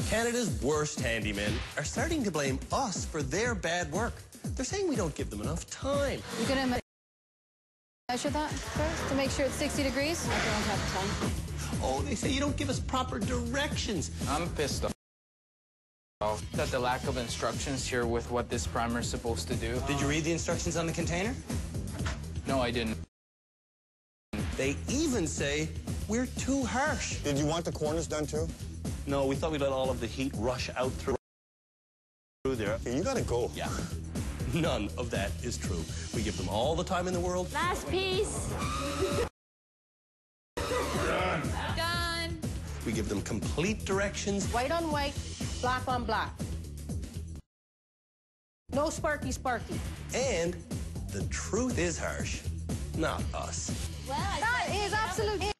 Canada's worst handymen are starting to blame us for their bad work. They're saying we don't give them enough time. You're going to measure that first to make sure it's 60 degrees? I don't have time. Oh, they say you don't give us proper directions. I'm pissed off at the lack of instructions here with what this primer is supposed to do. Did you read the instructions on the container? No, I didn't. They even say we're too harsh. Did you want the corners done too? No, we thought we'd let all of the heat rush out through there. Okay, you gotta go. Yeah. None of that is true. We give them all the time in the world. Last piece. Done. We give them complete directions. White on white, black on black. No sparky sparky. And the truth is harsh, not us. Well, That is absolutely...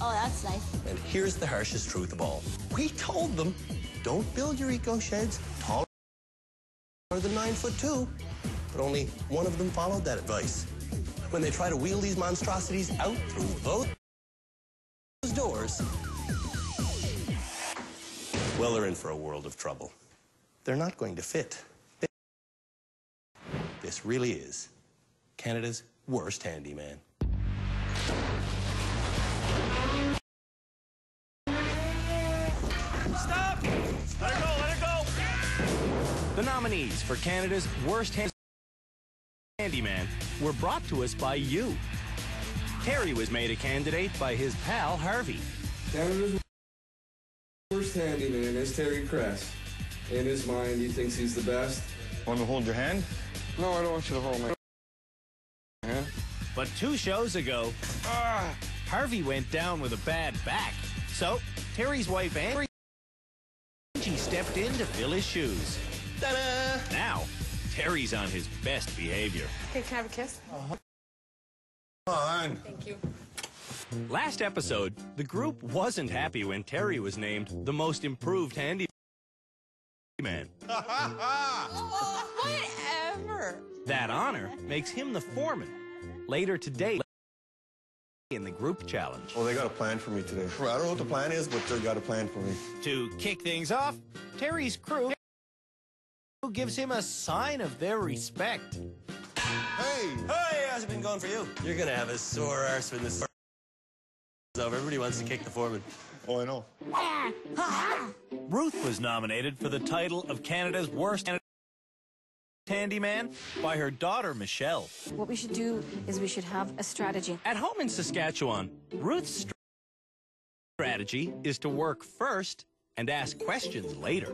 Oh, that's nice. And here's the harshest truth of all. We told them, don't build your eco sheds taller than 9'2", but only one of them followed that advice. When they try to wheel these monstrosities out through those doors, well, they're in for a world of trouble. They're not going to fit. This really is Canada's worst handyman. Stop! Let her go, let her go! The nominees for Canada's worst handyman were brought to us by you. Terry was made a candidate by his pal Harvey. Canada's worst handyman is Terry Kress. In his mind, he thinks he's the best. Want me to hold your hand? No, I don't want you to hold my hand. But 2 shows ago, Harvey went down with a bad back. So, Terry's wife Angie stepped in to fill his shoes. Ta-da! Now, Terry's on his best behavior. Okay, can I have a kiss? Come on. Thank you. Last episode, the group wasn't happy when Terry was named the most improved handyman. Whatever. That honor makes him the foreman. Later today, in the group challenge. Oh, they got a plan for me today. I don't know what the plan is, but they got a plan for me. To kick things off, Terry's crew gives him a sign of their respect. Hey! Hey, how's it been going for you? You're gonna have a sore arse when this is over. Everybody wants to kick the foreman. Oh, I know. Ruth was nominated for the title of Canada's worst handyman by her daughter, Michelle. What we should do is we should have a strategy. At home in Saskatchewan, Ruth's strategy is to work first and ask questions later.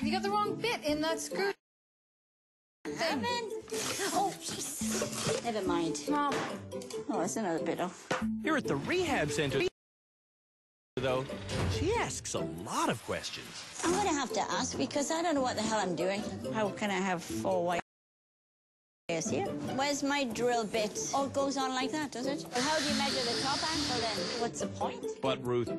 You got the wrong bit in that screw. Haven't. Oh, jeez. Never mind. Mom. Oh, that's another bit off. Here at the rehab center, though, she asks a lot of questions. I'm going to have to ask because I don't know what the hell I'm doing. How can I have 4 wires here? Where's my drill bit? Oh, it goes on like that, does it? Well, how do you measure the top angle then? What's the point? But Ruth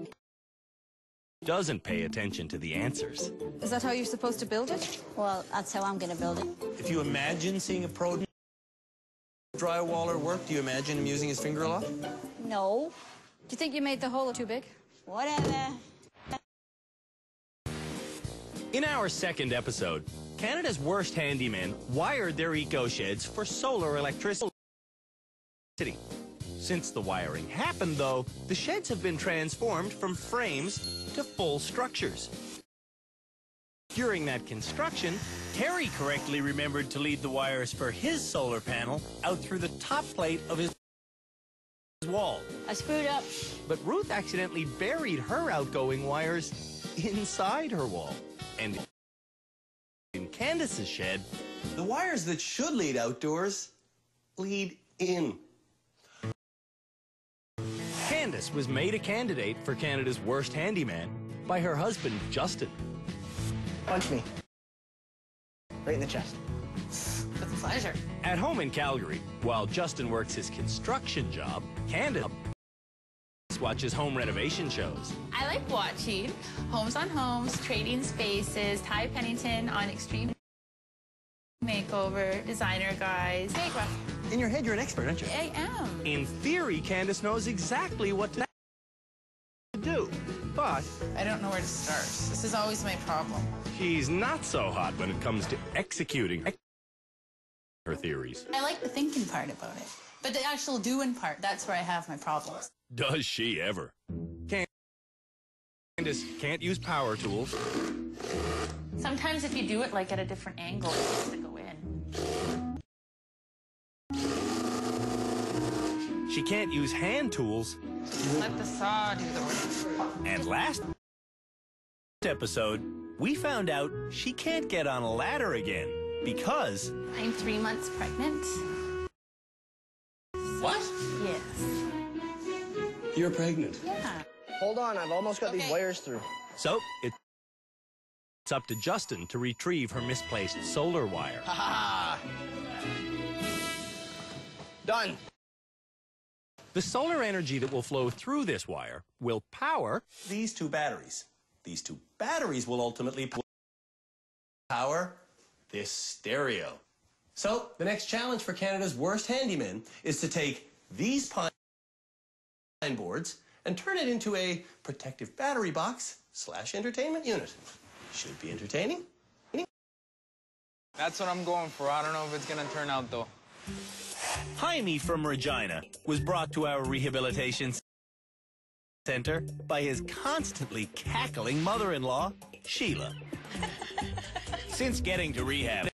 doesn't pay attention to the answers. Is that how you're supposed to build it? Well, that's how I'm going to build it. If you imagine seeing a pro drywaller work, do you imagine him using his finger a lot? No. Do you think you made the hole too big? Whatever. In our second episode, Canada's worst handymen wired their eco sheds for solar electricity. Since the wiring happened, though, the sheds have been transformed from frames to full structures. During that construction, Terry correctly remembered to lead the wires for his solar panel out through the top plate of his wall. I screwed up. But Ruth accidentally buried her outgoing wires inside her wall. And in Candace's shed, The wires that should lead outdoors lead in. Candace was made a candidate for Canada's worst handyman by her husband, Justin. Punch me. Right in the chest. With pleasure. At home in Calgary, while Justin works his construction job, Candace watches home renovation shows. I like watching Homes on Homes, Trading Spaces, Ty Pennington on Extreme Makeover, Designer Guys. In your head, you're an expert, aren't you? I am. In theory, Candace knows exactly what to do. But but I don't know where to start. This is always my problem. she's not so hot when it comes to executing her theories. I like the thinking part about it. But the actual doing part, that's where I have my problems. Does she ever? Candace can't use power tools. Sometimes if you do it like at a different angle, it needs to go in. She can't use hand tools. Let the saw do the work. And last episode, we found out she can't get on a ladder again because I'm 3 months pregnant. What? Yes. You're pregnant. Yeah. Hold on, I've almost got these wires through. so it's up to Justin to retrieve her misplaced solar wire. Ha ha! Done. The solar energy that will flow through this wire will power These two batteries. These two batteries will ultimately power this stereo. So, the next challenge for Canada's worst handyman is to take these pine boards and turn it into a protective battery box / entertainment unit. Should be entertaining. That's what I'm going for. I don't know if it's gonna turn out though. Jaime from Regina was brought to our rehabilitation center by his constantly cackling mother-in-law, Sheila. Since getting to rehab,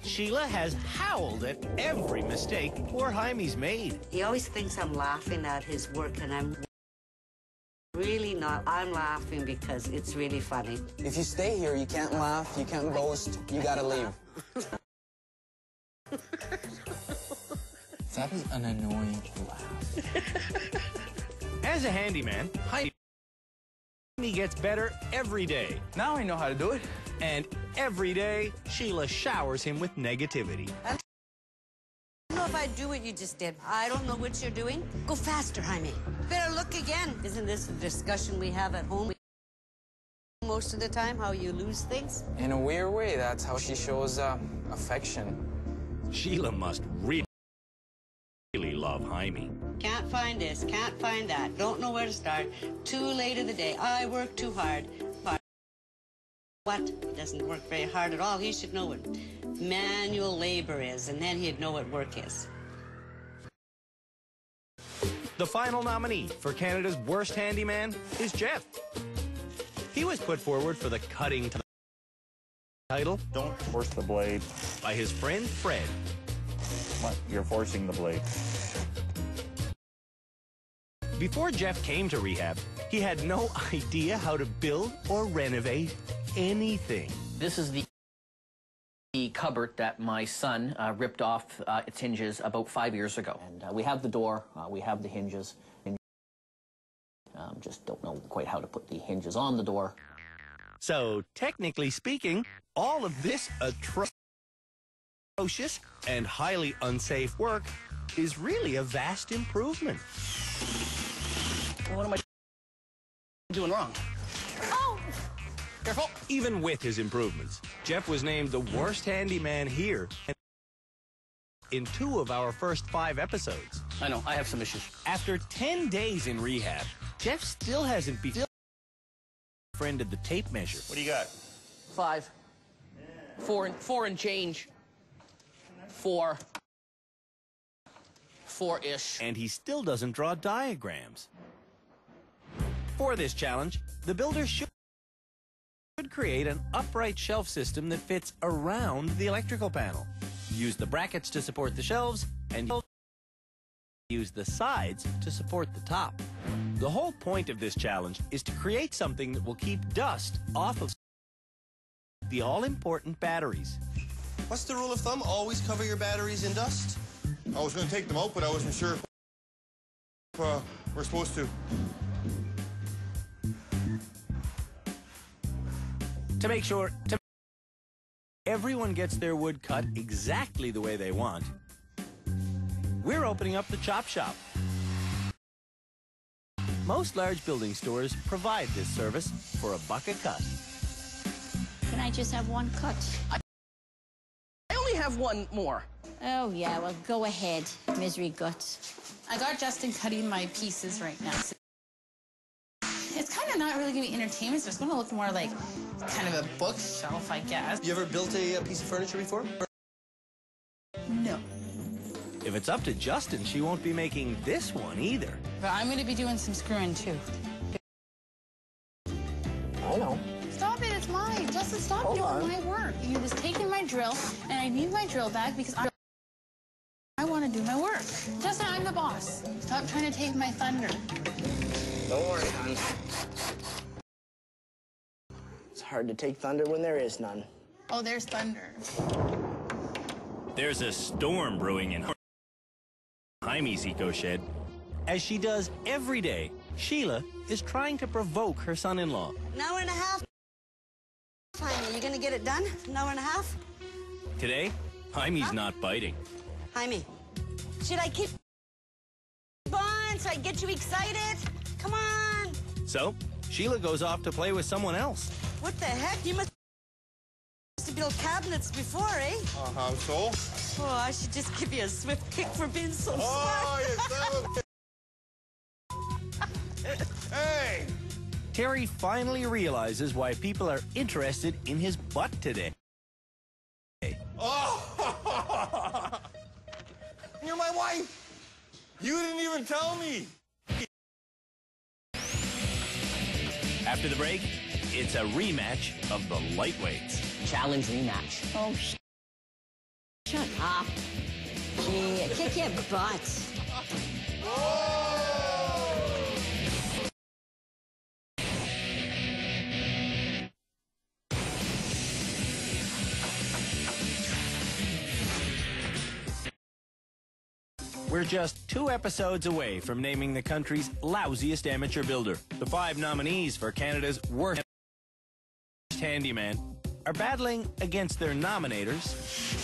Sheila has howled at every mistake poor Jaime's made. He always thinks I'm laughing at his work, and I'm really not. I'm laughing because it's really funny. If you stay here, you can't laugh, you can't boast, you gotta leave. That is an annoying laugh. As a handyman, Jaime gets better every day. Now I know how to do it. And every day, Sheila showers him with negativity. I don't know if I'd do what you just did. I don't know what you're doing. Go faster, Jaime. Better look again. Isn't this a discussion we have at home most of the time, how you lose things? In a weird way, that's how she shows affection. Sheila must really love Jaime. Can't find this, can't find that. Don't know where to start. Too late in the day. I work too hard. What? He doesn't work very hard at all. He should know what manual labor is, and then he'd know what work is. The final nominee for Canada's worst handyman is Jeff. He was put forward for the cutting to the title. Don't force the blade. By his friend Fred. What? You're forcing the blade. Before Jeff came to rehab, he had no idea how to build or renovate anything. This is the cupboard that my son ripped off its hinges about 5 years ago. And we have the door, we have the hinges. Just don't know quite how to put the hinges on the door. So, technically speaking, all of this atrocious and highly unsafe work is really a vast improvement. What am I doing wrong? Oh! Careful. Even with his improvements, Jeff was named the worst handyman here in 2 of our first 5 episodes. I know, I have some issues. After 10 days in rehab, Jeff still hasn't befriended the tape measure. What do you got? 5. 4 and change. 4. 4-ish. And he still doesn't draw diagrams. For this challenge, the builder should create an upright shelf system that fits around the electrical panel. Use the brackets to support the shelves, and use the sides to support the top. The whole point of this challenge is to create something that will keep dust off of the all-important batteries. What's the rule of thumb? Always cover your batteries in dust? I was going to take them out, but I wasn't sure if we're supposed to. To make sure everyone gets their wood cut exactly the way they want, we're opening up the chop shop. Most large building stores provide this service for $1 a cut. Can I just have one cut? I only have one more. Oh, yeah, well, go ahead, misery gut. I got Justin cutting my pieces right now. It's kind of not really going to be entertainment, so it's going to look more like kind of a bookshelf, I guess. You ever built a piece of furniture before? No. If it's up to Justin, she won't be making this one either. But I'm going to be doing some screwing, too. I know. Stop it, it's mine. Justin, stop doing my work. You was taking my drill, and I need my drill back because I want to do my work. Justin, I'm the boss. Stop trying to take my thunder. Don't worry, hon. It's hard to take thunder when there is none. Oh, there's thunder. There's a storm brewing in Jaime's eco shed. As she does every day, Sheila is trying to provoke her son-in-law. An hour and a half. Jaime, you gonna get it done? An hour and a half? Today, Jaime's not biting. Jaime, should I keep on so I get you excited? Come on. So, Sheila goes off to play with someone else. What the heck? You must build cabinets before, eh? How so? Oh, I should just give you a swift kick for being so smart. Oh, you son of a... Hey! Terry finally realizes why people are interested in his butt today. Oh! You're my wife! You didn't even tell me! After the break, it's a rematch of the lightweights. Challenge rematch. Oh, shut up. Gee, kick your butt. We're just 2 episodes away from naming the country's lousiest amateur builder. The 5 nominees for Canada's worst handyman are battling against their nominators.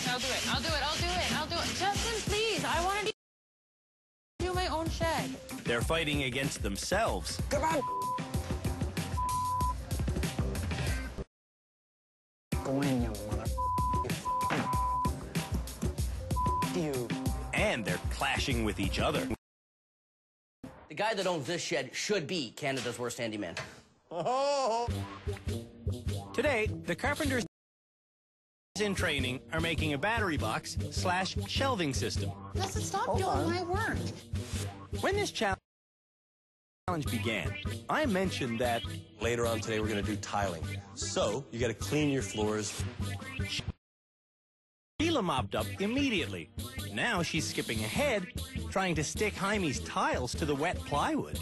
I'll do it. I'll do it. I'll do it. I'll do it. Justin, please. I want to do my own shed. They're fighting against themselves. Come on. Go in, you mother. You. And they're clashing with each other. The guy that owns this shed should be Canada's worst handyman. Oh! Today, the carpenters in training are making a battery box / shelving system. Justin, stop doing my work. When this challenge began, I mentioned that Later on today, we're going to do tiling. So, you got to clean your floors. Sheila mopped up immediately. Now she's skipping ahead, trying to stick Jaime's tiles to the wet plywood.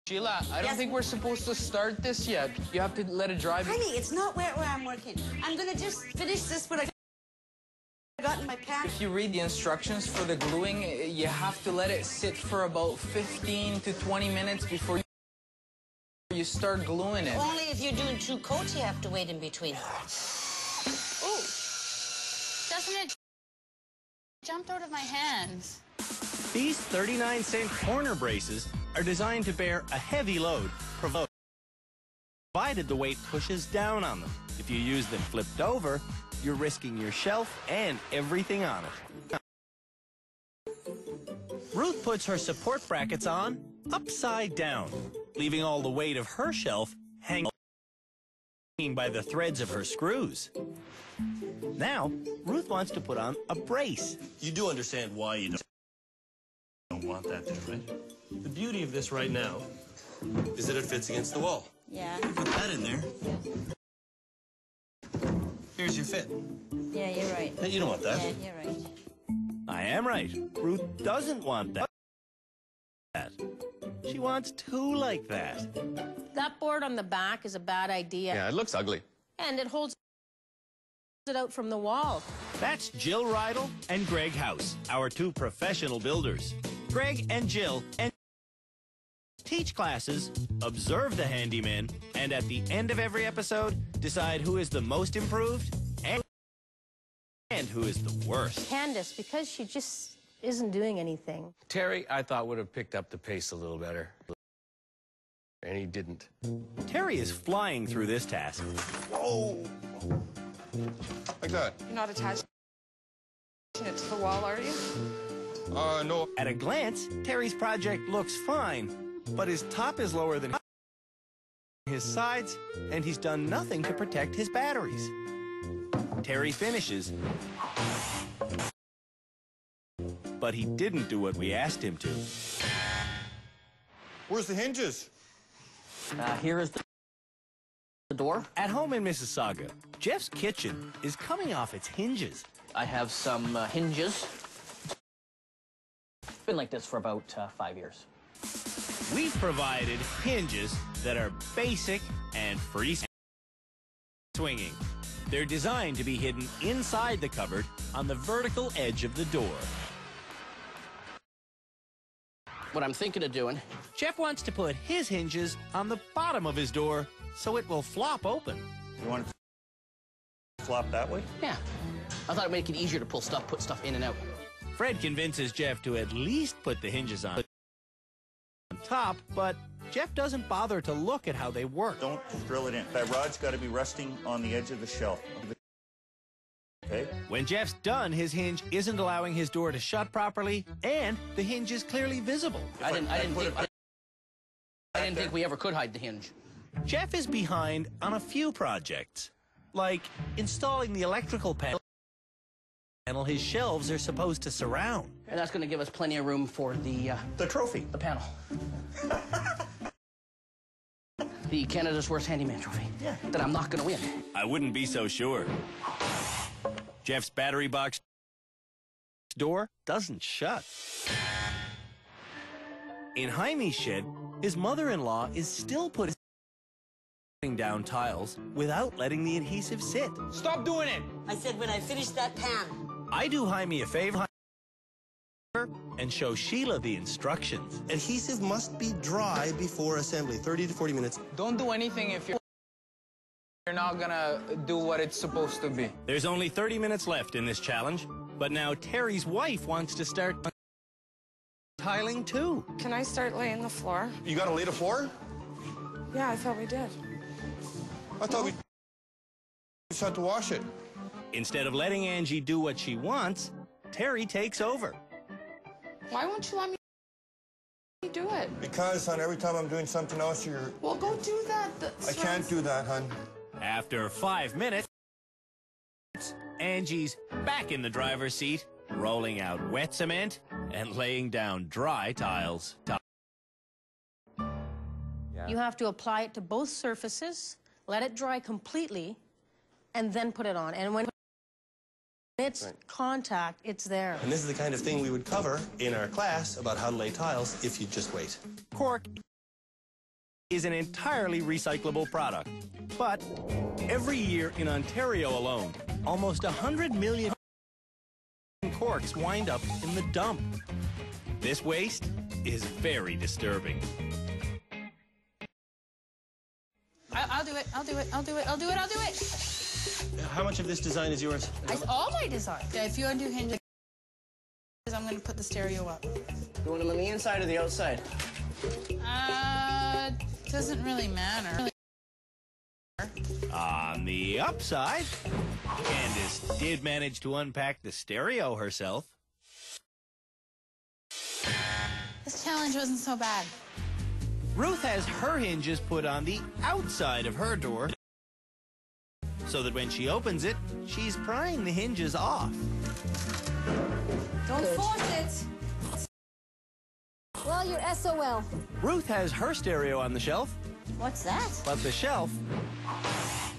Sheila, I don't think we're supposed to start this yet. You have to let it dry. Honey, it's not where I'm working. I'm gonna just finish this what I got in my pack. If you read the instructions for the gluing, you have to let it sit for about 15 to 20 minutes before you start gluing it. Only if you're doing 2 coats, you have to wait in between. Ooh. Justin, it jumped out of my hands. These 39-cent corner braces are designed to bear a heavy load, provided the weight pushes down on them. If you use them flipped over, you're risking your shelf and everything on it. Ruth puts her support brackets on upside down, leaving all the weight of her shelf hanging by the threads of her screws. Now, Ruth wants to put on a brace. You do understand why you don't want that there, right? The beauty of this right now is that it fits against the wall. Yeah. You put that in there. Here's your fit. Yeah, you're right. Hey, you don't want that. Yeah, you're right. I am right. Ruth doesn't want that. She wants 2 like that. That board on the back is a bad idea. Yeah, it looks ugly. And it holds it out from the wall. That's Jill Rydell and Greg House, our 2 professional builders. Greg and Jill teach classes, observe the handyman, and at the end of every episode, decide who is the most improved and who is the worst. Candace, because she just isn't doing anything. Terry, I thought, would have picked up the pace a little better. And he didn't. Terry is flying through this task. Whoa! Like that. You're not attaching it to the wall, are you? No. At a glance, Terry's project looks fine, but his top is lower than his sides, and he's done nothing to protect his batteries. Terry finishes, but he didn't do what we asked him to. Where's the hinges? Here is the door. At home in Mississauga, Jeff's kitchen is coming off its hinges. I have some hinges. It's been like this for about 5 years. We've provided hinges that are basic and free swinging. They're designed to be hidden inside the cupboard on the vertical edge of the door. What I'm thinking of doing... Jeff wants to put his hinges on the bottom of his door so it will flop open. You want it to flop that way? Yeah. I thought it'd make it easier to put stuff in and out. Fred convinces Jeff to at least put the hinges on top, but Jeff doesn't bother to look at how they work. Don't drill it in. That rod's got to be resting on the edge of the shelf. Okay? When Jeff's done, his hinge isn't allowing his door to shut properly, and the hinge is clearly visible. I didn't think we ever could hide the hinge. Jeff is behind on a few projects, like installing the electrical panel his shelves are supposed to surround. And that's going to give us plenty of room for the trophy. The panel. The Canada's Worst Handyman trophy. Yeah. That I'm not going to win. I wouldn't be so sure. Jeff's battery box door doesn't shut. In Jaime's shed, his mother-in-law is still putting down tiles without letting the adhesive sit. Stop doing it! I said when I finish that pan. I do Jaime a favor and show Sheila the instructions. Adhesive must be dry before assembly, 30 to 40 minutes. Don't do anything if you're not gonna do what it's supposed to be. There's only 30 minutes left in this challenge, but now Terry's wife wants to start tiling too. Can I start laying the floor? You gotta lay the floor? Yeah, I thought we did. I thought we just had to wash it. Instead of letting Angie do what she wants, Terry takes over. Why won't you let me do it? Because, hon, every time I'm doing something else, you're... Well, go do that. I can't do that, hon. After 5 minutes, Angie's back in the driver's seat, rolling out wet cement and laying down dry tiles. You have to apply it to both surfaces, let it dry completely, and then put it on. And when it's contact, it's there. And this is the kind of thing we would cover in our class about how to lay tiles if you just wait. Cork is an entirely recyclable product, but every year in Ontario alone, almost 100 million corks wind up in the dump. This waste is very disturbing. I'll do it. I'll do it. I'll do it. I'll do it. I'll do it. How much of this design is yours? It's all my design. Yeah, if you undo hinges, I'm going to put the stereo up. You want them on the inside or the outside? Doesn't really matter. On the upside, Candace did manage to unpack the stereo herself. This challenge wasn't so bad. Ruth has her hinges put on the outside of her door so that when she opens it, she's prying the hinges off. Don't force it. Well, you're SOL. Ruth has her stereo on the shelf, What's that? but the shelf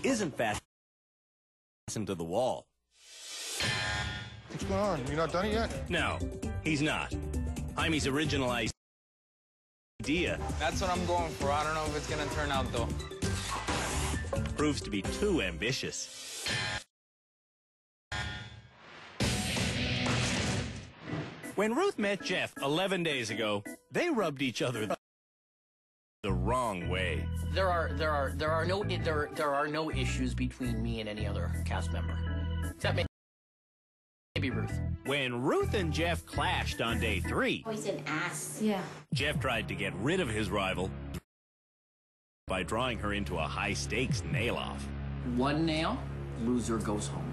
isn't fastened to the wall. What's going on? You're not done it yet? No, he's not. Jaime's original idea That's what I'm going for. I don't know if it's gonna turn out though. proves to be too ambitious. When Ruth met Jeff 11 days ago, they rubbed each other the wrong way. There are no issues between me and any other cast member. Except maybe Ruth. When Ruth and Jeff clashed on day 3, Oh, he's an ass. Yeah. Jeff tried to get rid of his rival by drawing her into a high-stakes nail-off. One nail, loser goes home.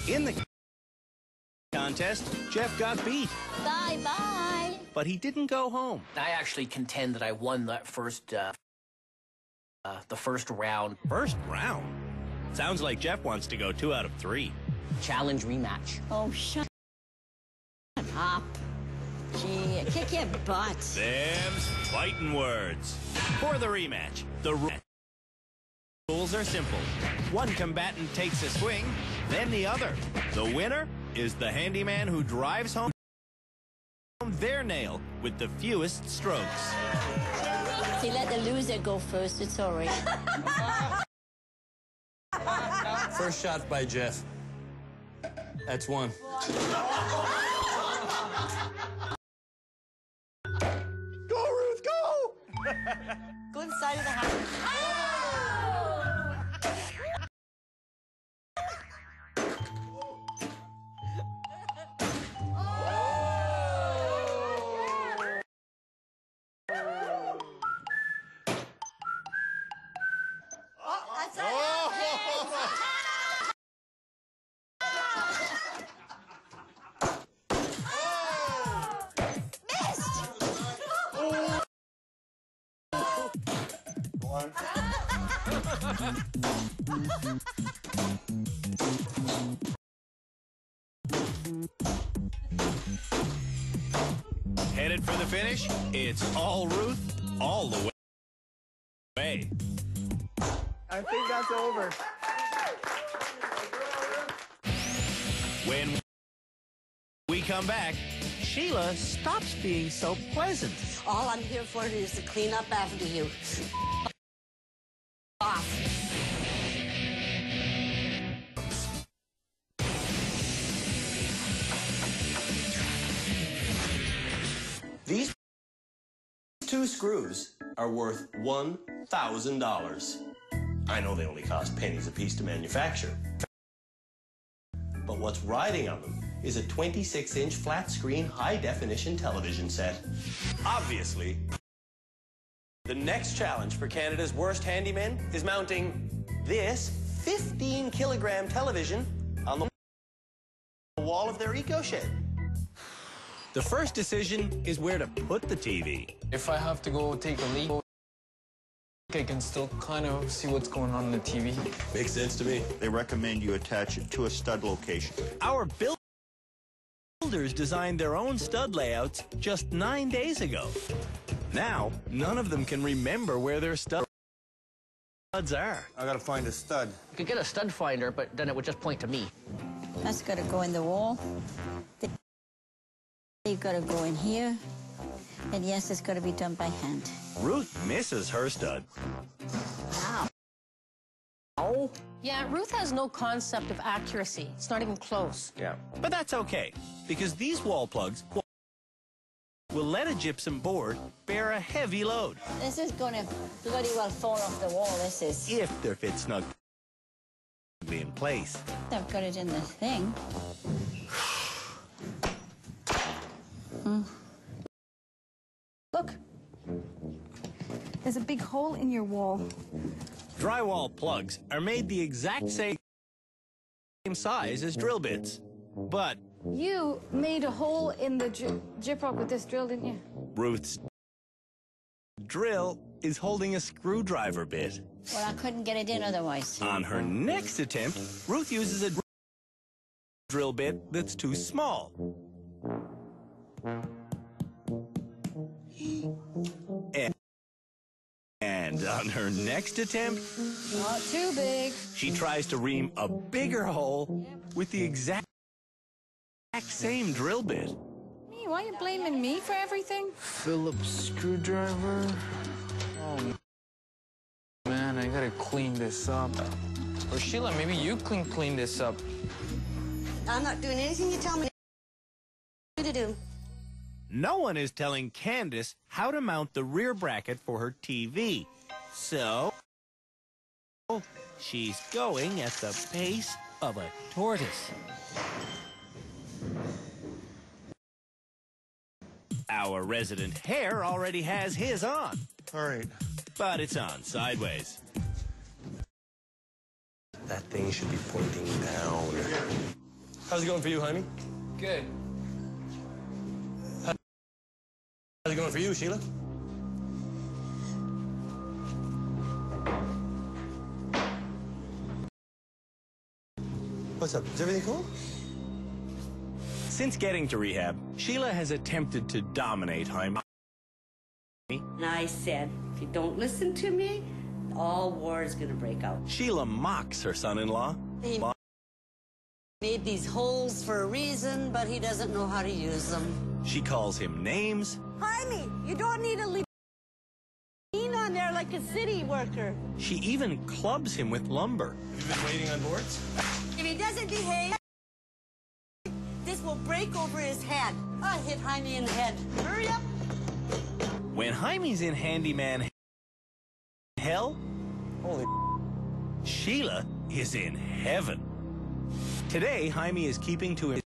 In the contest, Jeff got beat. Bye-bye. but he didn't go home. I actually contend that I won that the first round. First round? Sounds like Jeff wants to go 2 out of 3. Challenge rematch. Oh, shut up. Gee, kick your butt. Them's fighting words. For the rematch, the rules are simple. One combatant takes a swing, then the other. The winner is the handyman who drives home their nail with the fewest strokes. See, let the loser go first. It's all right. First shot by Jeff. That's 1. Go, Ruth, go! Go inside of the house. Headed for the finish, it's all Ruth, all the way. I think that's over. When we come back, Sheila stops being so pleasant. All I'm here for is to clean up after you. Off. These 2 screws are worth $1,000. I know they only cost pennies a piece to manufacture. But what's riding on them is a 26-inch flat-screen high-definition television set. Obviously, the next challenge for Canada's worst handymen is mounting this 15-kilogram television on the wall of their eco-shed. The first decision is where to put the TV. If I have to go take a leak, I can still kind of see what's going on in the TV. Makes sense to me. They recommend you attach it to a stud location. Our builders designed their own stud layouts just 9 days ago. Now, none of them can remember where their studs are. I gotta find a stud. You could get a stud finder, but then it would just point to me. That's got to go in the wall. You've got to go in here. And yes, it's got to be done by hand. Ruth misses her stud. Wow. Oh. Yeah, Ruth has no concept of accuracy. It's not even close. Yeah. But that's okay, because these wall plugs will let a gypsum board bear a heavy load. This is going to bloody well fall off the wall, this is. If they're fit snugly in place. I've got it in the thing. Look. There's a big hole in your wall. Drywall plugs are made the exact same size as drill bits, but You made a hole in the gyprock with this drill, didn't you? Ruth's drill is holding a screwdriver bit. Well, I couldn't get it in otherwise. On her next attempt, Ruth uses a drill bit that's too small. And on her next attempt, Not too big. she tries to ream a bigger hole with the exact same drill bit. Me, why are you blaming me for everything? Phillips screwdriver. Oh, man, I gotta clean this up. Or Sheila, maybe you can clean this up. I'm not doing anything you tell me to do. No one is telling Candace how to mount the rear bracket for her TV. So, she's going at the pace of a tortoise. Our resident hare already has his on. All right. But it's on sideways. That thing should be pointing down. How's it going for you, honey? Good. you, Sheila. What's up? Is everything cool? Since getting to rehab, Sheila has attempted to dominate Jaime. And I said, if you don't listen to me, all war is going to break out. Sheila mocks her son-in-law. He made these holes for a reason, but he doesn't know how to use them. She calls him names. Jaime, you don't need to lean on there like a city worker. She even clubs him with lumber. Have you been waiting on boards? If he doesn't behave, this will break over his head. I hit Jaime in the head. Hurry up. When Jaime's in Handyman hell, Holy Sheila is in heaven. Today, Jaime is keeping to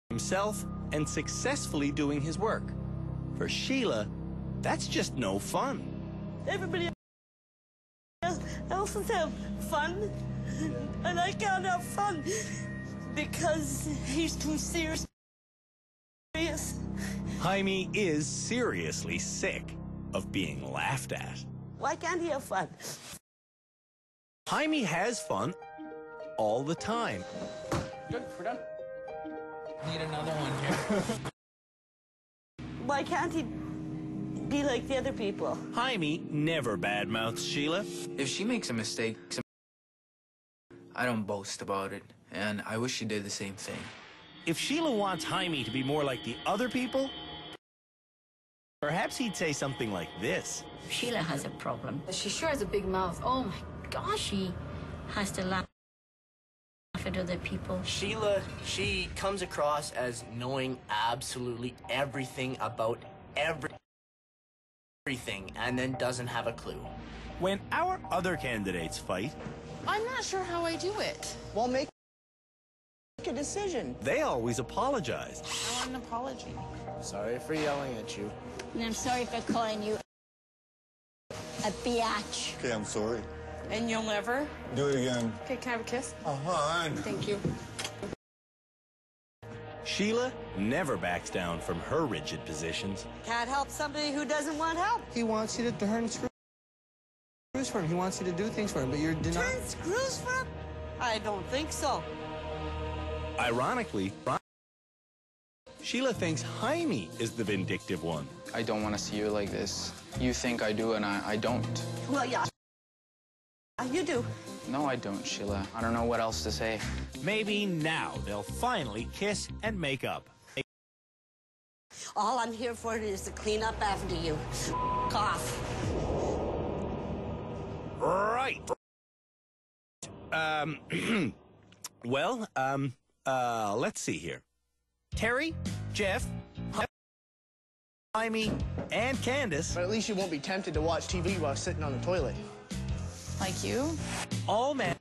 himself and successfully doing his work. For Sheila, that's just no fun. Everybody else is having fun, and I can't have fun because he's too serious. Jaime is seriously sick of being laughed at. Why can't he have fun? Jaime has fun all the time. Good, we're done. Need another one here. Why can't he be like the other people? Jaime never badmouths Sheila. If she makes a mistake, I don't boast about it, and I wish she did the same thing. If Sheila wants Jaime to be more like the other people, perhaps he'd say something like this. Sheila has a problem. She sure has a big mouth. Oh my gosh. She has to laugh at other people. Sheila, she comes across as knowing absolutely everything about everything and then doesn't have a clue. When our other candidates fight, I'm not sure how I do it. Well, make a decision. they always apologize. I want an apology. Sorry for yelling at you. And I'm sorry for calling you a biatch. Okay, I'm sorry. And you'll never? Do it again. Okay, can I have a kiss? Uh-huh. Thank you. Sheila never backs down from her rigid positions. Can't help somebody who doesn't want help. He wants you to turn screws for him. He wants you to do things for him, but you're denying. Turn screws for him? I don't think so. Ironically, Sheila thinks Jaime is the vindictive one. I don't want to see you like this. You think I do, and I don't. Well, yeah. You do. No, I don't, Sheila. I don't know what else to say. Maybe now they'll finally kiss and make up. All I'm here for is to clean up after you. Cough. Right. Let's see here. Terry, Jeff, Jaime, and Candace, But at least you won't be tempted to watch TV while sitting on the toilet. Like you? all managed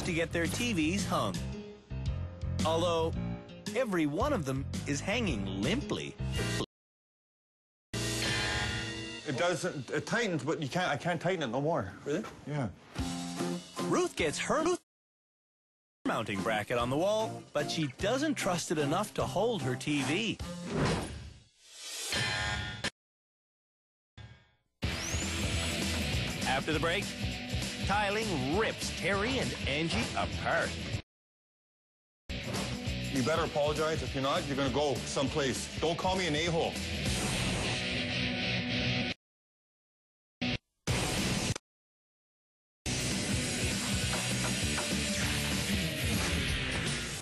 to get their TVs hung. Although, every one of them is hanging limply. It doesn't. It tightens, but you can't. I can't tighten it no more. Really? Yeah. Ruth gets her mounting bracket on the wall, but she doesn't trust it enough to hold her TV. After the break, tiling rips Terry and Angie apart. You better apologize. If you're not, you're gonna go someplace. Don't call me an a-hole.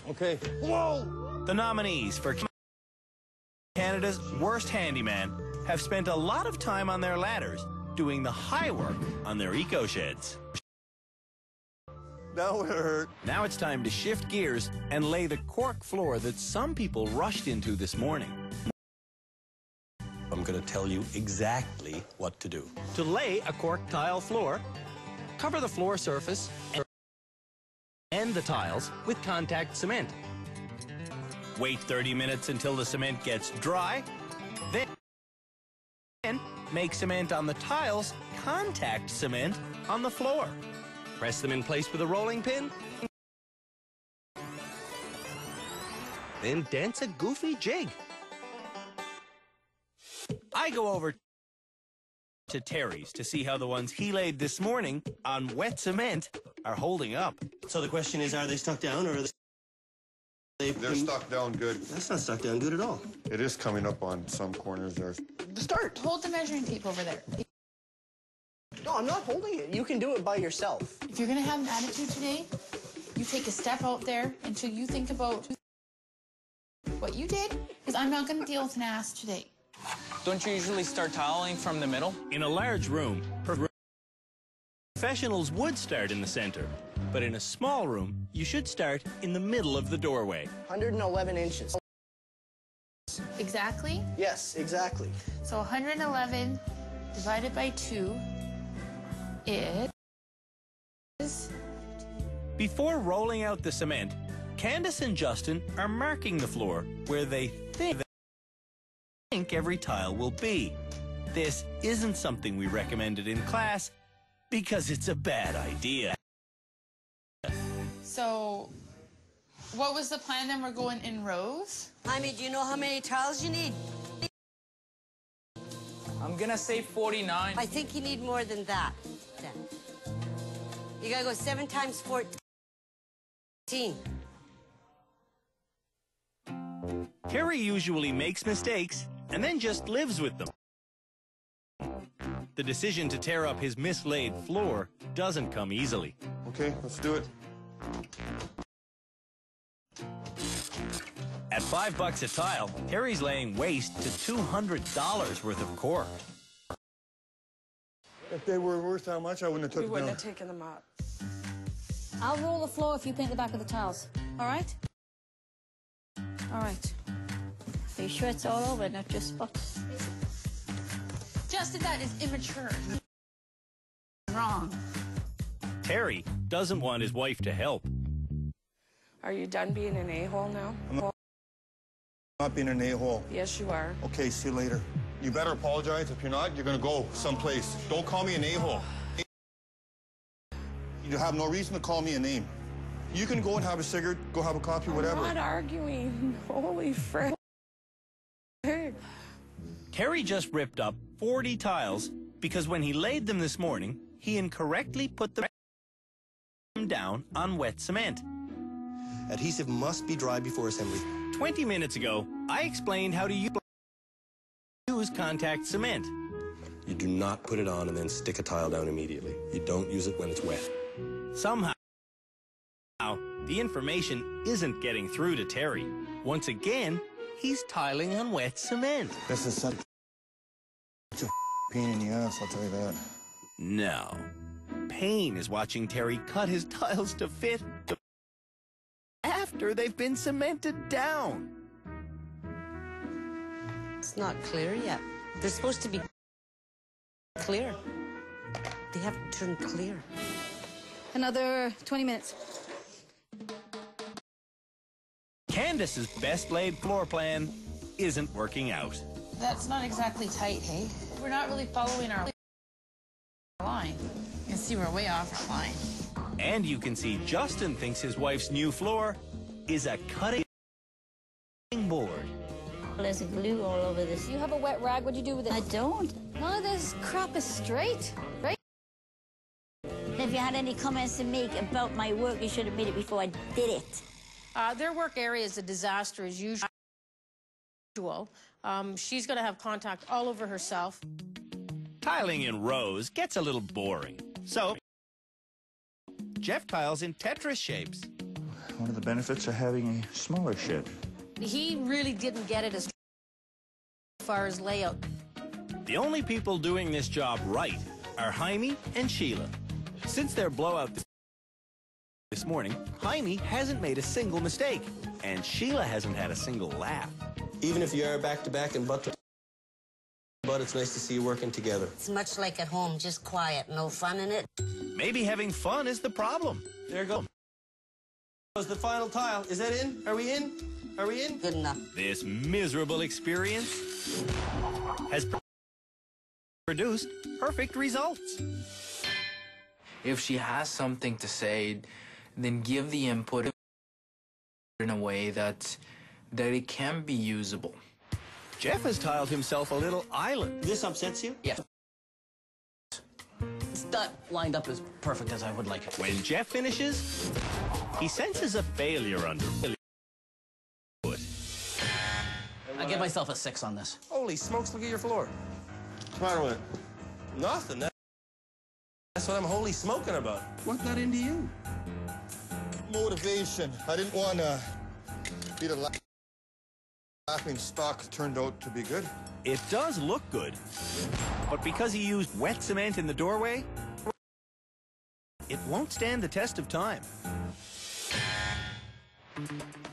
Okay. Whoa! The nominees for Canada's Worst Handyman have spent a lot of time on their ladders doing the high work on their eco-sheds. Now it hurt. Now it's time to shift gears and lay the cork floor that some people rushed into this morning. I'm going to tell you exactly what to do. To lay a cork tile floor, cover the floor surface and the tiles with contact cement. Wait 30 minutes until the cement gets dry. Then make cement on the tiles, contact cement on the floor. Press them in place with a rolling pin. Then dance a goofy jig. I go over to Terry's to see how the ones he laid this morning on wet cement are holding up. So the question is, are they stuck down, or are They're stuck down good. That's not stuck down good at all. It is coming up on some corners there. Start. Hold the measuring tape over there. No, I'm not holding it. You can do it by yourself. If you're gonna have an attitude today, you take a step out there until you think about what you did, because I'm not gonna deal with an ass today. Don't you usually start tiling from the middle? In a large room, professionals would start in the center. But in a small room, you should start in the middle of the doorway. 111 inches. Exactly? Yes, exactly. So 111 divided by 2 is... Before rolling out the cement, Candace and Justin are marking the floor where they think every tile will be. This isn't something we recommended in class because it's a bad idea. So, what was the plan then? We're going in rows? Jaime, do you know how many tiles you need? I'm gonna say 49. I think you need more than that. You gotta go 7 times 14. Terry usually makes mistakes and then just lives with them. The decision to tear up his mislaid floor doesn't come easily. Okay, let's do it. At $5 a tile, Terry's laying waste to $200 worth of cork. If they were worth that much, I wouldn't have took We them wouldn't down. have taken them up. I'll roll the floor if you paint the back of the tiles. All right? All right. Are you sure it's all over, not just spots? Justin, that is immature. Wrong. Terry doesn't want his wife to help. Are you done being an a-hole now? I'm not being an a-hole. Yes, you are. Okay, see you later. You better apologize. If you're not, you're gonna go someplace. Don't call me an a-hole. You have no reason to call me a name. You can go and have a cigarette, go have a coffee, whatever. I'm not arguing. Holy frick. Terry just ripped up 40 tiles because when he laid them this morning, he incorrectly put them down on wet cement. Adhesive must be dry before assembly. 20 minutes ago, I explained how to use contact cement. You do not put it on and then stick a tile down immediately. You don't use it when it's wet. Somehow, the information isn't getting through to Terry. Once again, he's tiling on wet cement. This is such a pain in the ass, I'll tell you that. No. Pain is watching Terry cut his tiles to fit after they've been cemented down. It's not clear yet. They're supposed to be clear. They haven't turned clear. Another 20 minutes. Candace's best laid floor plan isn't working out. That's not exactly tight, hey? We're not really following our line. You can see we're way off our line. And you can see Justin thinks his wife's new floor is a cutting board. There's glue all over this. You have a wet rag. What'd you do with it? I don't. None of this crap is straight, right? If you had any comments to make about my work, you should have made it before I did it. Their work area is a disaster as usual. She's going to have contact all over herself. Tiling in rows gets a little boring. So, Jeff tiles in Tetris shapes. One of the benefits of having a smaller shed. He really didn't get it as far as layout. The only people doing this job right are Jaime and Sheila. Since their blowout this morning, Jaime hasn't made a single mistake, and Sheila hasn't had a single laugh. Even if you are back-to-back and butt, it's nice to see you working together. It's much like at home, just quiet, no fun in it. Maybe having fun is the problem. There you go. Was the final tile. Is that in? Are we in? Are we in? Good enough. This miserable experience has produced perfect results. If she has something to say, then give the input in a way that it can be usable. Jeff has tiled himself a little island. This upsets you? Yes. It's not lined up as perfect as I would like it. When Jeff finishes, he senses a failure underfoot. I give myself a 6 on this. Holy smokes, look at your floor. What's the matter with it? Nothing. That's what I'm holy smoking about. What got into you? Motivation. I didn't want to be the laughing stock. Turned out to be good. It does look good, but because he used wet cement in the doorway, it won't stand the test of time.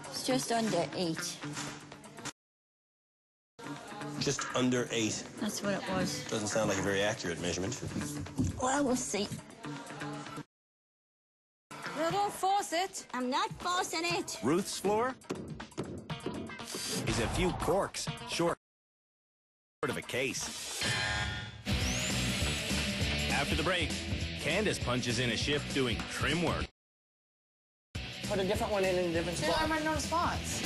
It's just under 8. Just under 8. That's what it was. Doesn't sound like a very accurate measurement. Well, we'll see. No, don't force it. I'm not forcing it. Ruth's floor is a few corks short of a case. After the break, Candace punches in a shift doing trim work. Put a different one in a different Dude, spot. I'm running out of spots.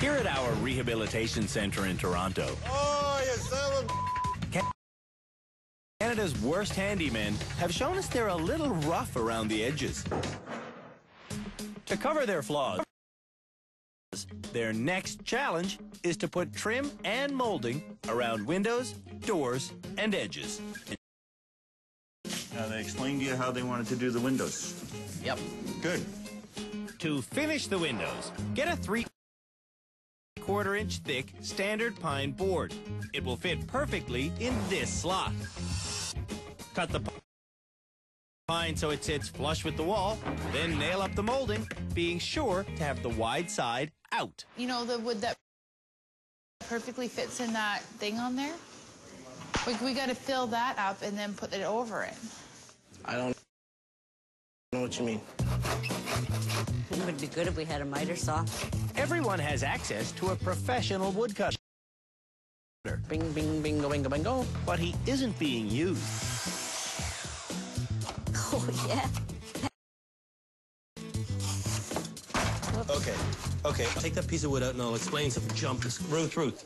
Here at our rehabilitation center in Toronto, Oh, you son of a... Canada's worst handymen have shown us they're a little rough around the edges. To cover their flaws, their next challenge is to put trim and molding around windows, doors, and edges. Now, they explained to you how they wanted to do the windows. Yep. Good. To finish the windows, get a 3/4-inch thick standard pine board. It will fit perfectly in this slot. Cut the pine so it sits flush with the wall, then nail up the molding, being sure to have the wide side out. You know the wood that perfectly fits in that thing on there? We got to fill that up and then put it over it. I don't know what you mean. It would be good if we had a miter saw. Everyone has access to a professional woodcutter. Bing, bing, bingo, bingo, bingo. But he isn't being used. Oh, yeah. Okay, take that piece of wood out and I'll explain something. Jump. Ruth.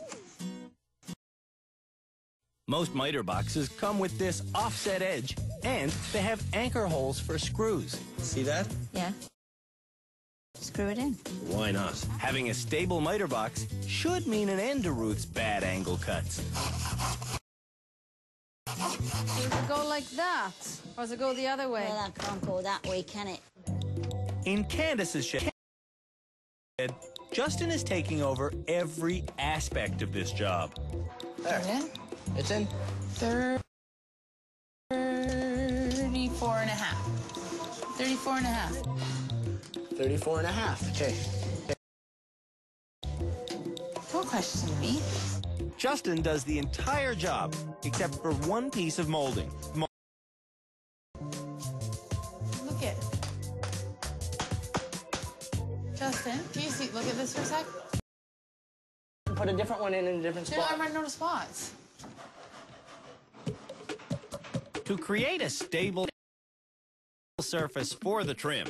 Most miter boxes come with this offset edge, and they have anchor holes for screws. See that? Yeah. Screw it in. Why not? Having a stable miter box should mean an end to Ruth's bad angle cuts. Does it go like that? Or does it go the other way? Well, that can't go that way, can it? In Candace's shed, Justin is taking over every aspect of this job. There. It's in. 34 and a half. 34 and a half. 34 and a half. Okay. Don't question me. Justin does the entire job, except for one piece of molding. Look it. Justin, can you see? Look at this for a sec. Put a different one in a different Dude, spot. I'm running out of spots. To create a stable surface for the trim,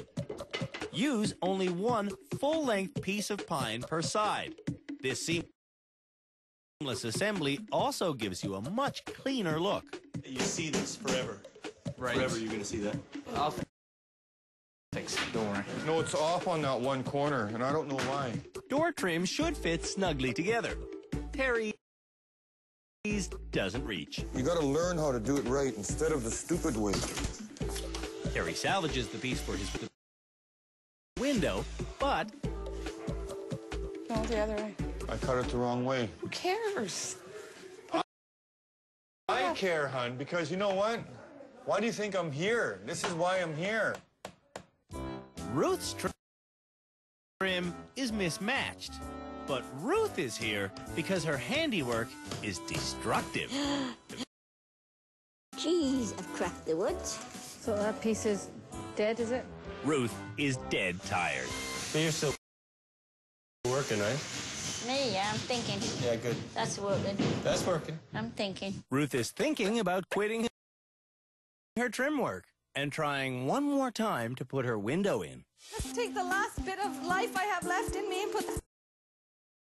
use only one full-length piece of pine per side. This seamless assembly also gives you a much cleaner look. You see this forever. Right. Forever you're going to see that. I'll fix it. Don't worry. No, it's off on that one corner, and I don't know why. Door trim should fit snugly together. Terry's doesn't reach. You gotta learn how to do it right instead of the stupid way. Terry salvages the piece for his window, but No, the other way. I cut it the wrong way. Who cares? I care, hon, because you know what? Why do you think I'm here? This is why I'm here. Ruth's trim is mismatched. But Ruth is here because her handiwork is destructive. Jeez, I've cracked the wood. So that piece is dead, is it? Ruth is dead tired. But you're still working, right? Me, yeah, I'm thinking. Yeah, good. That's working. That's working. I'm thinking. Ruth is thinking about quitting her trim work and trying one more time to put her window in. Let's take the last bit of life I have left in me and put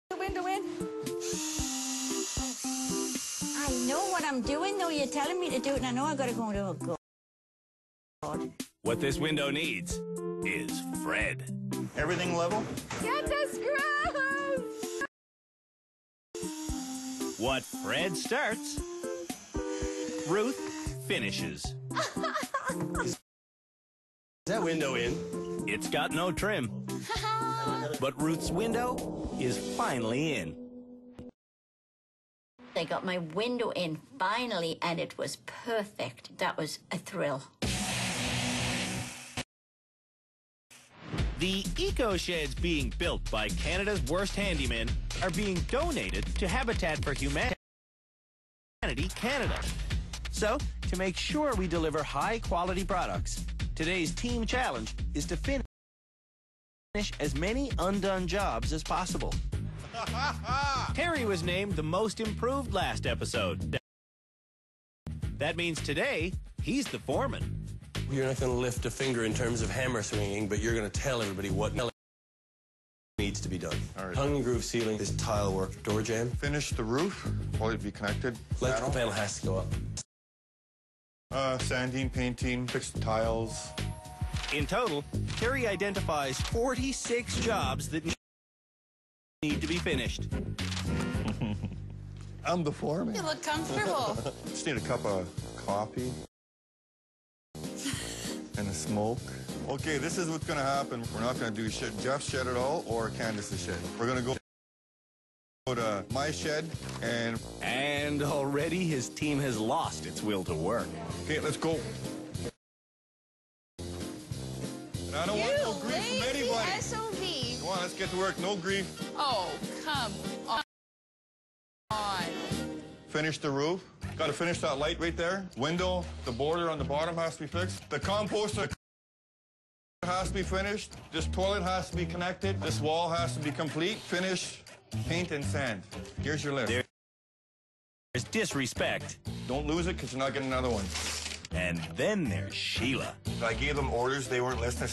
the window in. I know what I'm doing, though. You're telling me to do it, and I know I gotta go do it. God. What this window needs is Fred. Everything level? Get the screws! What Fred starts, Ruth finishes. Is that window in? It's got no trim. But Ruth's window is finally in. I got my window in finally, and it was perfect. That was a thrill. The eco-sheds being built by Canada's worst handymen are being donated to Habitat for Humanity Canada. So, to make sure we deliver high-quality products, today's team challenge is to finish as many undone jobs as possible. Terry was named the most improved last episode. That means today, he's the foreman. You're not going to lift a finger in terms of hammer swinging, but you're going to tell everybody what needs to be done. All right. Tongue and groove ceiling, this tile work, door jamb. Finish the roof. Will it be connected? Electrical panel has to go up. Sanding, painting, fix the tiles. In total, Terry identifies 46 jobs that need to be finished. I'm the foreman. You look comfortable. Just need a cup of coffee and a smoke. Okay, this is what's gonna happen. We're not gonna do Jeff's shed at all or Candace's shed. We're gonna go to my shed and already his team has lost its will to work. Okay, let's go. And I don't want no grief from anybody. SOB. Come on, let's get to work. No grief. Oh, come on. Finish the roof. Got to finish that light right there. Window, the border on the bottom has to be fixed. The composter has to be finished. This toilet has to be connected. This wall has to be complete. Finish, paint, and sand. Here's your list. There's disrespect. Don't lose it because you're not getting another one. And then there's Sheila. I gave them orders. They weren't listening.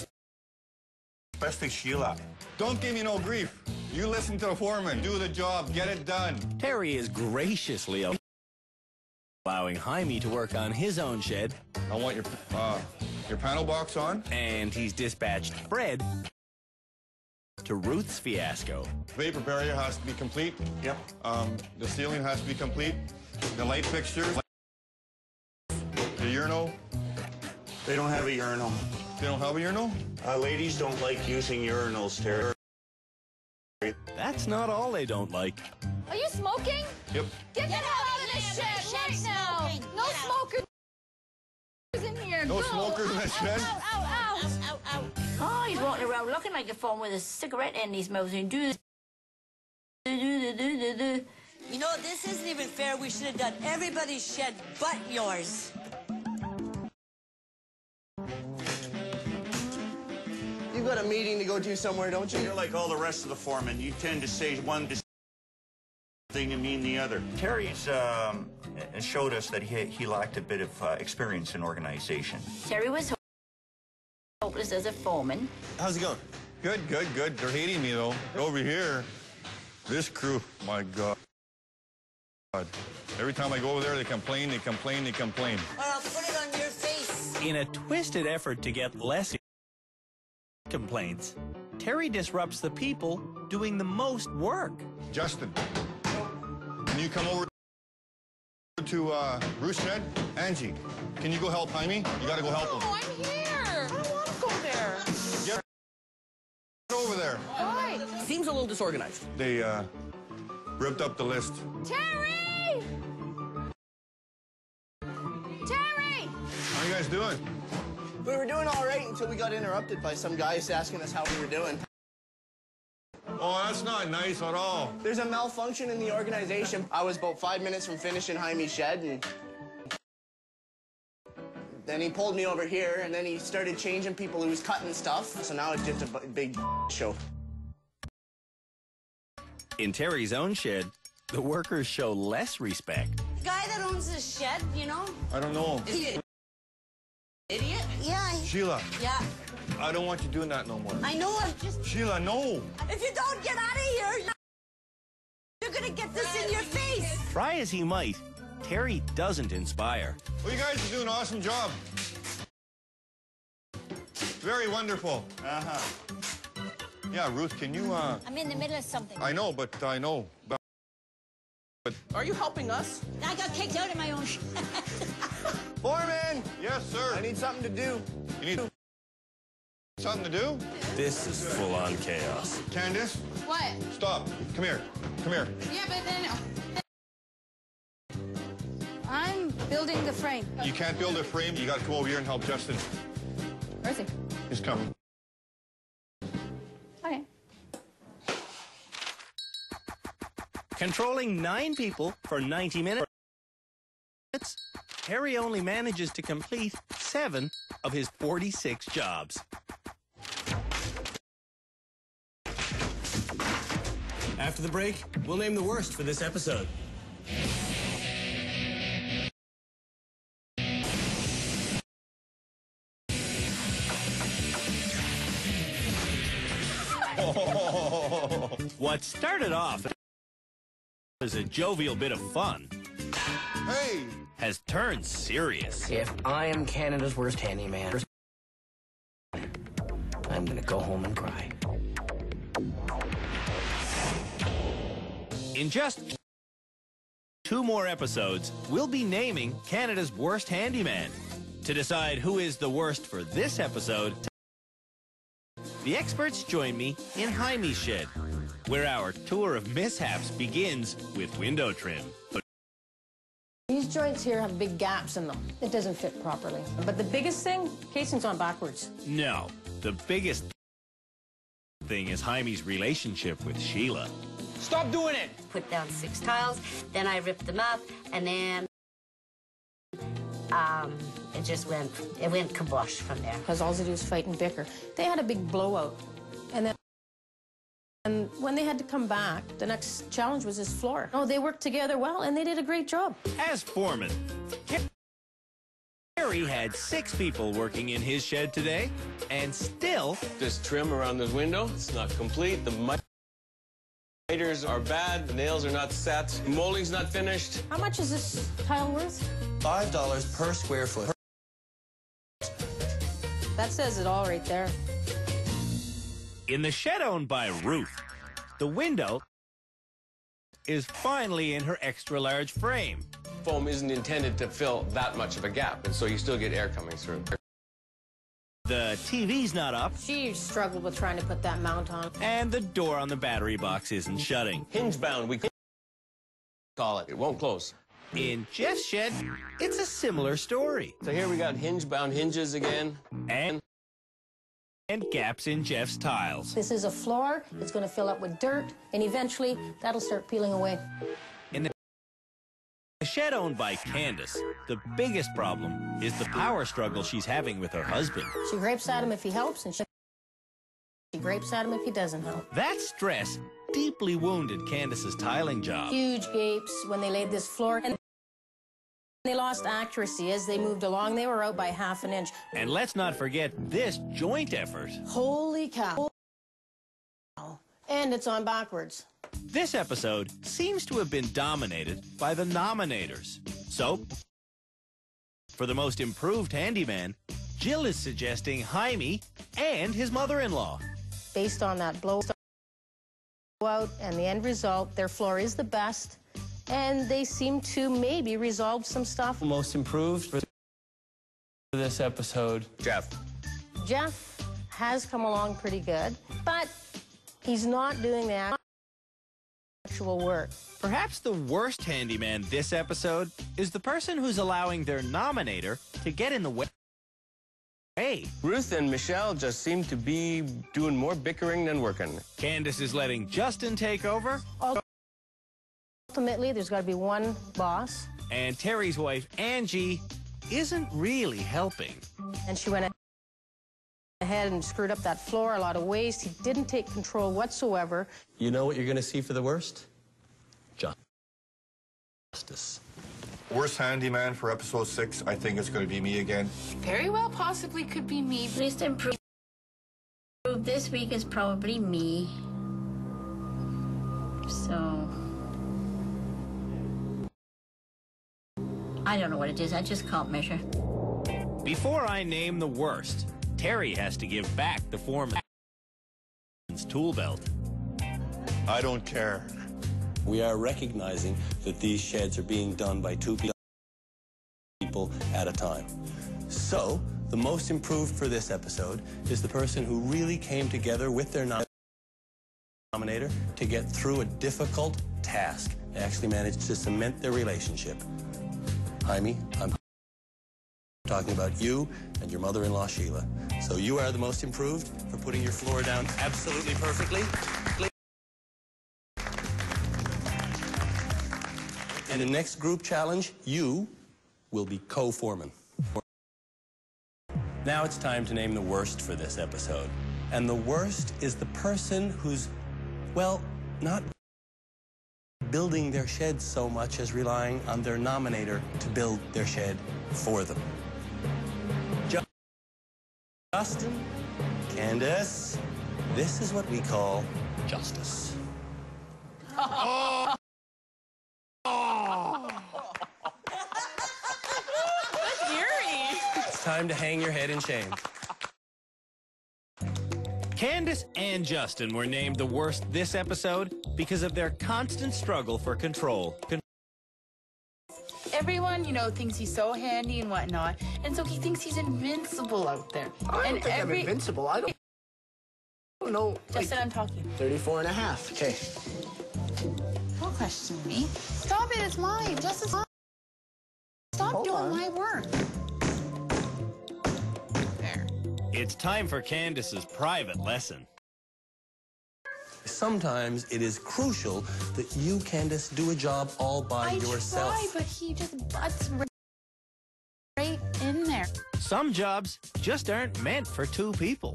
Especially Sheila. Don't give me no grief. You listen to the foreman. Do the job. Get it done. Terry is graciously allowing Jaime to work on his own shed. I want your panel box on. And he's dispatched Fred to Ruth's fiasco. Vapor barrier has to be complete. Yep. The ceiling has to be complete. The light fixtures. The urinal. They don't have a urinal. They don't have a urinal? Ladies don't like using urinals, Terry. That's not all they don't like. Are you smoking? Yep. Get out of the shed right now. No smokers in here. No smokers in the shed? Ow, ow, ow. Ow, ow. Oh, he's walking around looking like a phone with a cigarette in his mouth and do this. You know, this isn't even fair. We should have done everybody's shed but yours. You've got a meeting to go to somewhere, don't you? You're like all the rest of the foremen. You tend to say one thing and mean the other. Terry's showed us that he lacked a bit of experience in organization. Terry was hopeless as a foreman. How's it going? Good, good, good. They're hating me, though. Over here, this crew, my God. Every time I go over there, they complain, they complain, they complain. Or I'll put it on your face. In a twisted effort to get less complaints, Terry disrupts the people doing the most work. Justin, can you come over to Bruce shed? Angie, can you go help Jaime? You gotta go help him. No, I'm here. I don't want to go there. Get over there. Why? Seems a little disorganized. They ripped up the list. Terry! Terry! How you guys doing? We were doing all right until we got interrupted by some guys asking us how we were doing. Oh, that's not nice at all. There's a malfunction in the organization. I was about 5 minutes from finishing Jaime's shed, and then he pulled me over here, and then he started changing people who was cutting stuff. So now it's just a big show. In Terry's own shed, the workers show less respect. The guy that owns this shed, you know? I don't know. Idiot? Yeah. Sheila, Yeah. I don't want you doing that no more. I know, I'm just... Sheila, no. If you don't get out of here, you're gonna get this in your face. Try as he might, Terry doesn't inspire. Well, you guys are doing an awesome job. Very wonderful. Uh-huh. Yeah, Ruth, can you, I'm in the middle of something. I know, but I know. But Are you helping us? I got kicked out of my own Foreman! Yes, sir. I need something to do. You need something to do? This is full-on chaos. Candace, What? stop. Come here. Come here. Yeah, but then... I'm building the frame. You can't build a frame. You got to come over here and help Justin. Where's he? He's coming. Okay. Controlling 9 people for 90 minutes, Terry only manages to complete 7 of his 46 jobs. After the break, we'll name the worst for this episode. What started off as a jovial bit of fun has turned serious. If I am Canada's worst handyman, I'm gonna go home and cry. In just 2 more episodes, we'll be naming Canada's worst handyman. To decide who is the worst for this episode, the experts join me in Jaime's shed, where our tour of mishaps begins with window trim. These joints here have big gaps in them. It doesn't fit properly. But the biggest thing, casing's on backwards. No, the biggest thing is Jaime's relationship with Sheila. Stop doing it! Put down 6 tiles, then I ripped them up, and then... it went kibosh from there. Because all they do is fight and bicker. They had a big blowout. And when they had to come back, the next challenge was his floor. Oh, they worked together well, and they did a great job. As foreman, Terry had 6 people working in his shed today, and still... This trim around this window, it's not complete. The miters are bad. The nails are not set. Molding's not finished. How much is this tile worth? $5 per square foot. That says it all right there. In the shed owned by Ruth, the window is finally in her extra-large frame. Foam isn't intended to fill that much of a gap, and so you still get air coming through. The TV's not up. She struggled with trying to put that mount on. And the door on the battery box isn't shutting. Hinge-bound, we call it. It won't close. In Jeff's shed, it's a similar story. So here we got hinge-bound hinges again. And gaps in Jeff's tiles. This is a floor. It's going to fill up with dirt, and eventually that'll start peeling away. In the shed owned by Candace, the biggest problem is the power struggle she's having with her husband. She grapes at him if he helps, and she grapes at him if he doesn't help. That stress deeply wounded Candace's tiling job. Huge gapes when they laid this floor, and they lost accuracy as they moved along. They were out by ½ an inch. And let's not forget this joint effort. Holy cow. And it's on backwards. This episode seems to have been dominated by the nominators. So, for the most improved handyman, Jill is suggesting Jaime and his mother-in-law. Based on that blowout and the end result, their floor is the best, and they seem to maybe resolve some stuff. Most improved for this episode, Jeff. Jeff has come along pretty good, but he's not doing the actual work. Perhaps the worst handyman this episode is the person who's allowing their nominator to get in the way. Hey, Ruth and Michelle just seem to be doing more bickering than working. Candace is letting Justin take over. Ultimately, there's got to be one boss. And Terry's wife, Angie, isn't really helping. And she went ahead and screwed up that floor, a lot of waste. He didn't take control whatsoever. You know what you're going to see for the worst? Justice. Worst handyman for episode 6, I think it's going to be me again. Very well possibly could be me. Least improved this week is probably me. So I don't know what it is. I just can't measure. Before I name the worst, Terry has to give back the foreman's tool belt. I don't care. We are recognizing that these sheds are being done by 2 people at a time. So, the most improved for this episode is the person who really came together with their nominator to get through a difficult task. They actually managed to cement their relationship. Jaime, I'm talking about you and your mother-in-law, Sheila. So you are the most improved for putting your floor down absolutely perfectly. And the next group challenge, you will be co-foreman. Now it's time to name the worst for this episode. And the worst is the person who's, well, not building their shed so much as relying on their nominator to build their shed for them. Justin, Candace, this is what we call justice. That's eerie. It's time to hang your head in shame. Candace and Justin were named the worst this episode because of their constant struggle for control. Everyone, you know, thinks he's so handy and whatnot, and so he thinks he's invincible out there. I don't think I'm invincible. I don't know. Justin, I'm talking. 34 and a half. Okay. Don't question me. Stop it, it's mine. Justin, stop doing my work. There. It's time for Candace's private lesson. Sometimes it is crucial that you, Candace, do a job all by yourself. I try, but he just butts right in there. Some jobs just aren't meant for 2 people.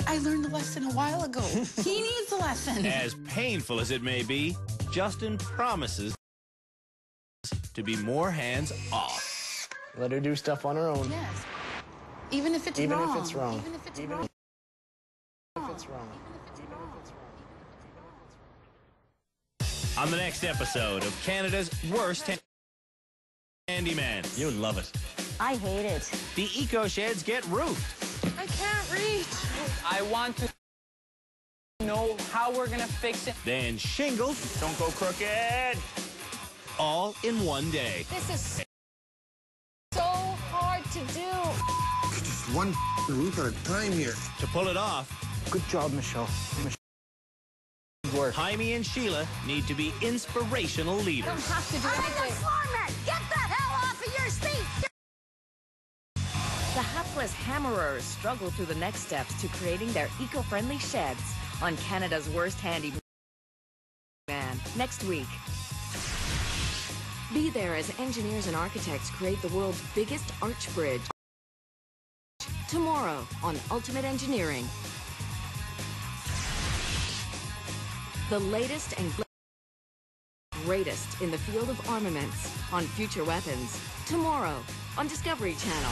I learned the lesson a while ago. He needs the lesson. As painful as it may be, Justin promises to be more hands-off. Let her do stuff on her own. Yes. Even if it's wrong. Even if it's wrong. Even if it's wrong. If it's wrong. On the next episode of Canada's Worst Handyman. You love it. I hate it. The eco sheds get roofed. I can't reach. I want to know how we're gonna fix it. Then shingles. Don't go crooked. All in one day. This is so hard to do. Just one roof at a time here. To pull it off, Good job, Michelle. Work. Jaime and Sheila need to be inspirational leaders. I don't have to do anything. Get the hell off of your seat! The hapless hammerers struggle through the next steps to creating their eco-friendly sheds on Canada's Worst Handyman next week. Be there as engineers and architects create the world's biggest arch bridge. Tomorrow on Ultimate Engineering. The latest and greatest in the field of armaments on future weapons. Tomorrow on Discovery Channel.